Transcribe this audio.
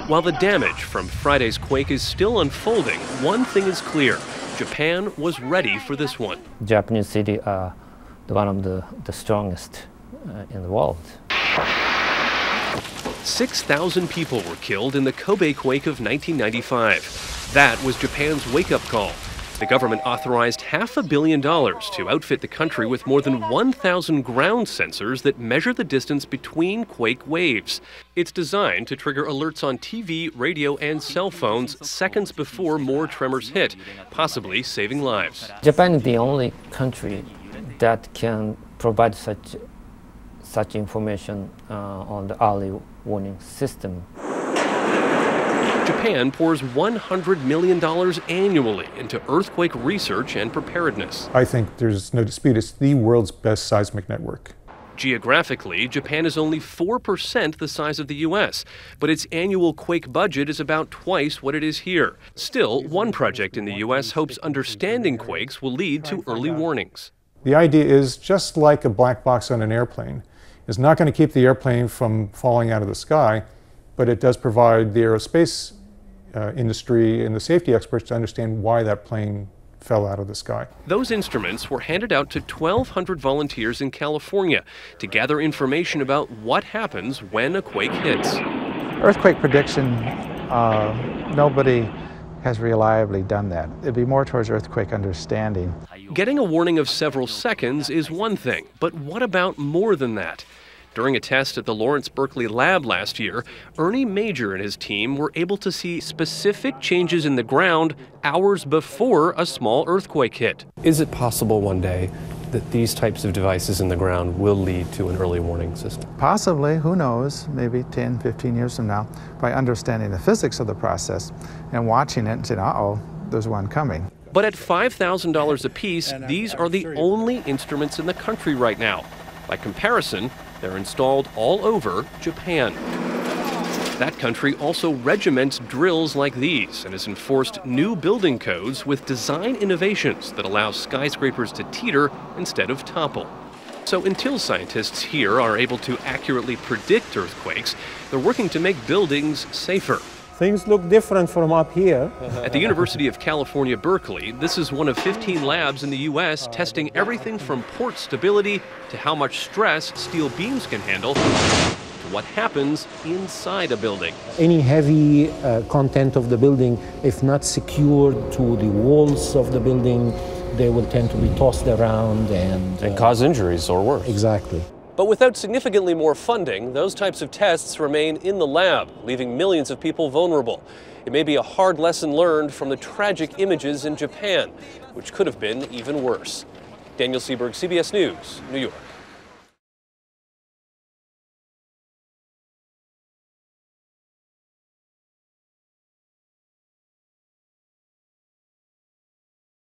While the damage from Friday's quake is still unfolding, one thing is clear. Japan was ready for this one. Japanese cities are one of the strongest in the world. 6,000 people were killed in the Kobe quake of 1995. That was Japan's wake-up call. The government authorized $500 million to outfit the country with more than 1,000 ground sensors that measure the distance between quake waves. It's designed to trigger alerts on TV, radio, and cell phones seconds before more tremors hit, possibly saving lives. Japan is the only country that can provide such information on the early warning system. Japan pours $100 million annually into earthquake research and preparedness. I think there's no dispute it's the world's best seismic network. Geographically, Japan is only 4% the size of the U.S., but its annual quake budget is about twice what it is here. Still, one project in the U.S. hopes understanding quakes will lead to early warnings. The idea is just like a black box on an airplane. It's not going to keep the airplane from falling out of the sky, but it does provide the aerospace industry and the safety experts to understand why that plane fell out of the sky. Those instruments were handed out to 1,200 volunteers in California to gather information about what happens when a quake hits. Earthquake prediction, nobody has reliably done that. It'd be more towards earthquake understanding. Getting a warning of several seconds is one thing, but what about more than that? During a test at the Lawrence Berkeley lab last year, Ernie Major and his team were able to see specific changes in the ground hours before a small earthquake hit. Is it possible one day that these types of devices in the ground will lead to an early warning system? Possibly, who knows, maybe 10, 15 years from now, by understanding the physics of the process and watching it and saying, uh-oh, there's one coming. But at $5,000 apiece, these are the only instruments in the country right now. By comparison, they're installed all over Japan. That country also regiments drills like these and has enforced new building codes with design innovations that allow skyscrapers to teeter instead of topple. So until scientists here are able to accurately predict earthquakes, they're working to make buildings safer. Things look different from up here. At the University of California, Berkeley, this is one of 15 labs in the U.S. testing everything from port stability to how much stress steel beams can handle to what happens inside a building. Any heavy content of the building, if not secured to the walls of the building, they will tend to be tossed around and cause injuries or worse. Exactly. But without significantly more funding, those types of tests remain in the lab, leaving millions of people vulnerable. It may be a hard lesson learned from the tragic images in Japan, which could have been even worse. Daniel Sieberg, CBS News, New York.